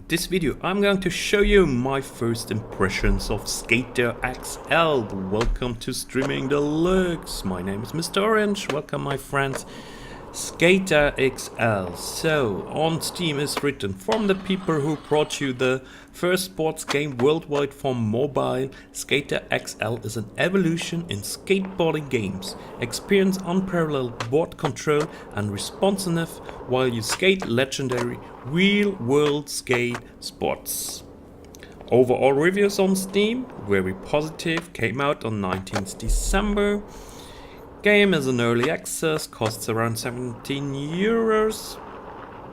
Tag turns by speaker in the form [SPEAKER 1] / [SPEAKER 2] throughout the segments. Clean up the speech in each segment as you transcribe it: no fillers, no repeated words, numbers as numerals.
[SPEAKER 1] this video I'm going to show you my first impressions of Skater XL. Welcome to Streaming Deluxe. My name is Mr. Orange. Welcome my friends. Skater XL. So on Steam is written from the people who brought you the first sports game worldwide for mobile. Skater XL is an evolution in skateboarding games. Experience unparalleled board control and responsiveness while you skate legendary real-world skate sports. Overall reviews on Steam, very positive, came out on 19th December. Game is in early access, costs around 17 euros,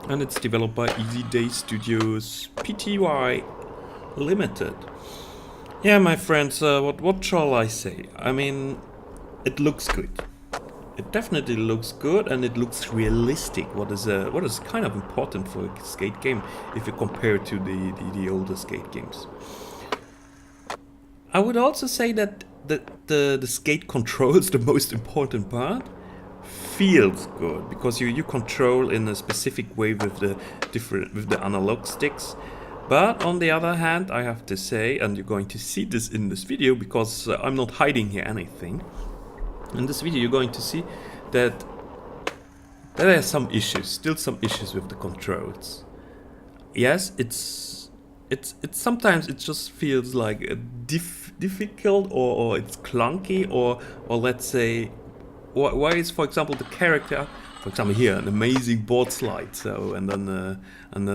[SPEAKER 1] and it's developed by Easy Day Studios Pty Limited. Yeah, my friends, what shall I say? I mean, it looks good. It definitely looks good, and it looks realistic. What is kind of important for a skate game if you compare to the older skate games. I would also say that the skate controls, the most important part, feels good because you control in a specific way with the analog sticks. But on the other hand, I have to say, and you're going to see this in this video because I'm not hiding here anything. In this video, you're going to see that there are some issues, still some issues with the controls. Yes, it's sometimes it just feels like a difficult or it's clunky or let's say why is, for example, the character, for example here, an amazing board slide, so and then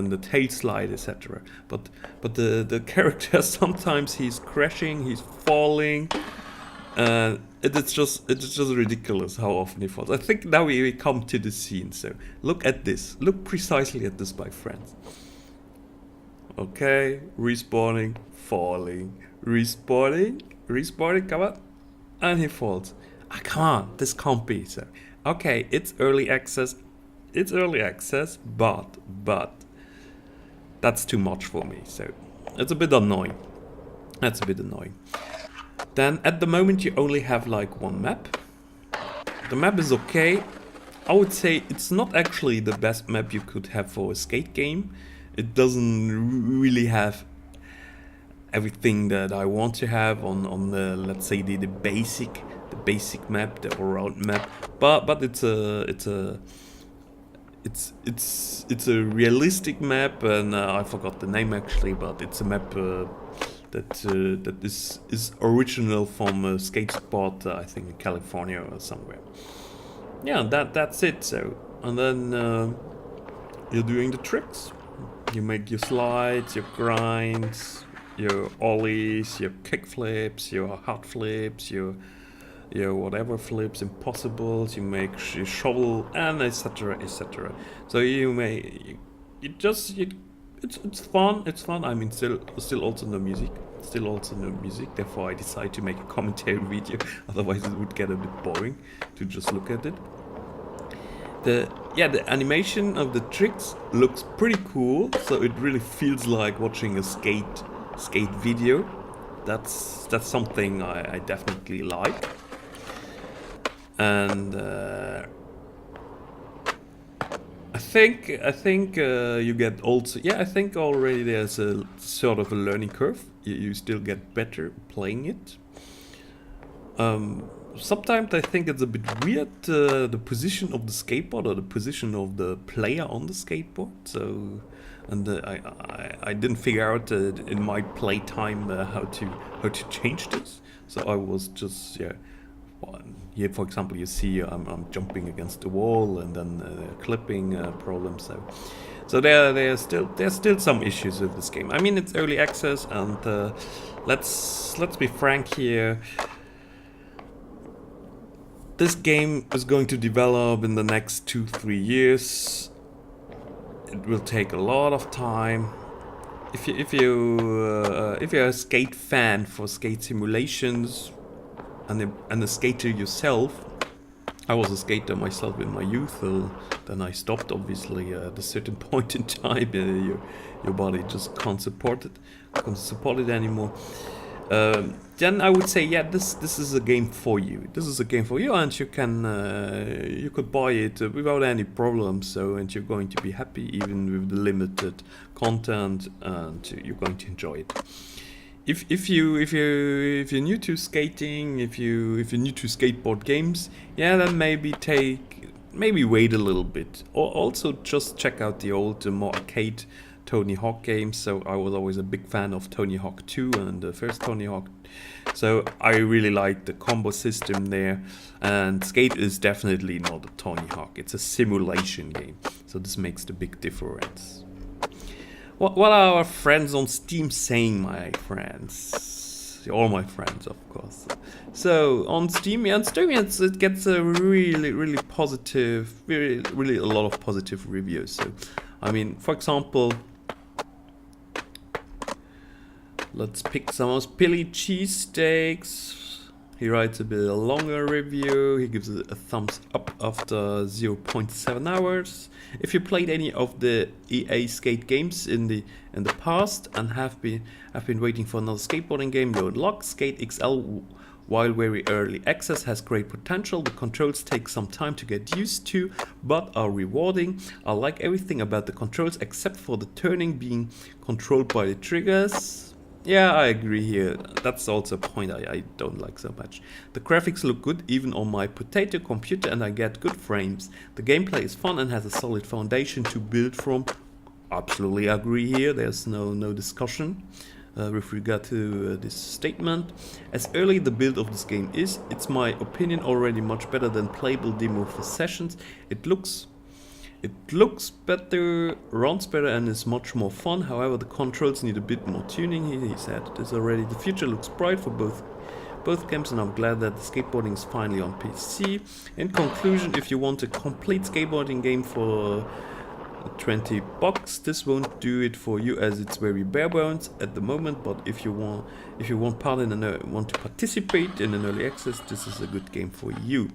[SPEAKER 1] the tail slide, etc. But the character sometimes he's crashing, he's falling. It's just ridiculous how often he falls. I think now we come to the scene. So look at this. Look precisely at this, my friends. Okay, respawning, falling, respawning, come on, and he falls. Ah, come on, this can't be. So okay, it's early access. But that's too much for me. So it's a bit annoying. That's a bit annoying. Then at the moment you only have like one map. The map is okay. I would say it's not actually the best map you could have for a skate game. It doesn't really have everything that I want to have on the, let's say, the basic map, the all-round map. But it's a realistic map, and I forgot the name actually, but it's a map that is original from a skate spot, I think in California or somewhere. Yeah, that's it. So, and then you're doing the tricks. You make your slides, your grinds, your ollies, your kick flips, your hard flips, your whatever flips, impossibles. You make your shovel and etc. etc. So it's fun. It's fun. I mean, still also no music. Therefore, I decided to make a commentary video. Otherwise, it would get a bit boring to just look at it. The animation of the tricks looks pretty cool. So it really feels like watching a skate video. That's something I definitely like. And I think you get also, I think already there's a sort of a learning curve. You still get better playing it. Sometimes I think it's a bit weird, the position of the skateboard or the position of the player on the skateboard. So, and I didn't figure out in my playtime how to change this. So I was just here, for example, you see I'm jumping against the wall and then clipping problems. So there's still some issues with this game. I mean, it's early access, and let's be frank here. This game is going to develop in the next 2-3 years. It will take a lot of time. If you're a skate fan for skate simulations and a skater yourself, I was a skater myself in my youth. Then I stopped, obviously, at a certain point in time. Your body just can't support it anymore. then I would say, yeah, this is a game for you. This is a game for you, and you can you could buy it without any problems. So, and you're going to be happy even with the limited content, and you're going to enjoy it. If you're new to skating, if you're new to skateboard games, yeah, then maybe wait a little bit, or also just check out the old more arcade Tony Hawk games. So I was always a big fan of Tony Hawk 2 and the first Tony Hawk. So I really like the combo system there. And Skate is definitely not a Tony Hawk. It's a simulation game. So this makes the big difference. What are our friends on Steam saying, my friends? All my friends, of course. So on Steam, it gets a really positive, really a lot of positive reviews. So, I mean, for example, let's pick some of Philly cheesesteaks. He writes a bit longer review. He gives it a thumbs up after 0.7 hours. If you played any of the EA Skate games in the past and have been waiting for another skateboarding game, you unlock Skate XL. While very early access has great potential, the controls take some time to get used to, but are rewarding. I like everything about the controls except for the turning being controlled by the triggers. Yeah, I agree here. That's also a point I don't like so much. The graphics look good even on my potato computer and I get good frames. The gameplay is fun and has a solid foundation to build from. Absolutely agree here. There's no discussion. With regard to this statement. As early the build of this game is, it's my opinion already much better than playable demo for sessions. It looks better, runs better, and is much more fun. However, the controls need a bit more tuning. He said this already. The future looks bright for both games, and I'm glad that the skateboarding is finally on PC. In conclusion, if you want a complete skateboarding game for $20, this won't do it for you as it's very bare bones at the moment, but if you want to participate in an early access, this is a good game for you.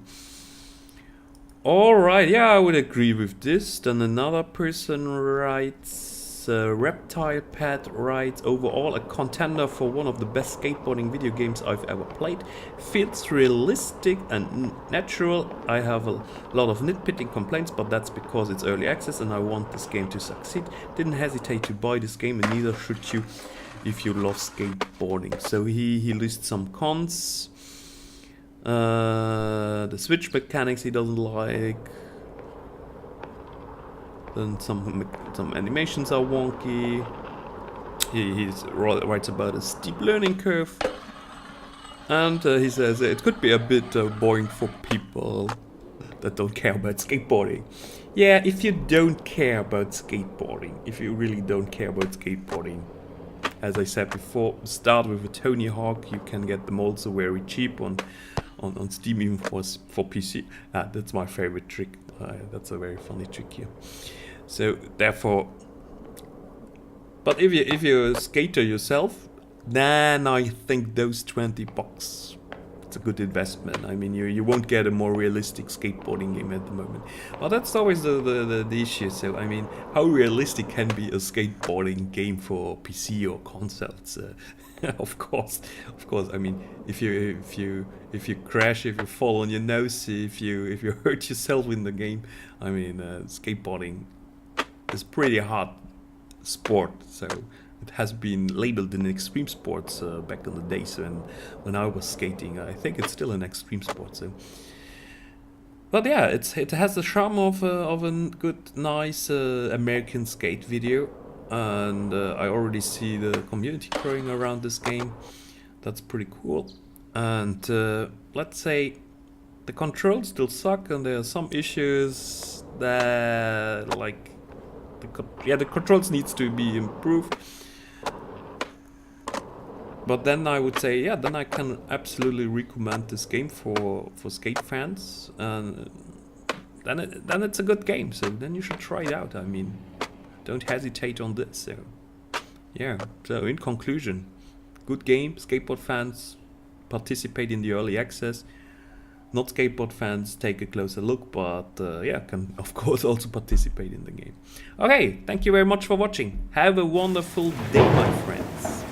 [SPEAKER 1] Alright, yeah, I would agree with this. Then another person writes, Reptile Pad writes, overall a contender for one of the best skateboarding video games I've ever played. Feels realistic and natural. I have a lot of nitpicking complaints, but that's because it's early access and I want this game to succeed. Didn't hesitate to buy this game, and neither should you if you love skateboarding. So he lists some cons. The switch mechanics he doesn't like. Then some animations are wonky. He writes about a steep learning curve. And he says it could be a bit boring for people that don't care about skateboarding. Yeah, if you don't care about skateboarding, if you really don't care about skateboarding, as I said before, start with a Tony Hawk. You can get them also very cheap on Steam, even for PC. That's my favorite trick. That's a very funny trick here. So therefore, but if you're a skater yourself, then I think those $20, it's a good investment. I mean, you won't get a more realistic skateboarding game at the moment. Well, that's always the issue. So I mean, how realistic can be a skateboarding game for PC or consoles? Of course. I mean, if you crash, if you fall on your nose, if you hurt yourself in the game, I mean, skateboarding is pretty hard sport. So it has been labeled in extreme sports back in the days when I was skating. I think it's still an extreme sport. So, but yeah, it has the charm of a good, nice American skate video. And I already see the community growing around this game. That's pretty cool. And let's say the controls still suck, and there are some issues that, like, the controls needs to be improved. But then I would say, yeah, then I can absolutely recommend this game for skate fans, and then it's a good game. So then you should try it out. I mean, don't hesitate on this. So yeah, so in conclusion, good game. Skateboard fans, participate in the early access. Not skateboard fans, take a closer look, but yeah, can of course also participate in the game. Okay, thank you very much for watching. Have a wonderful day, my friends.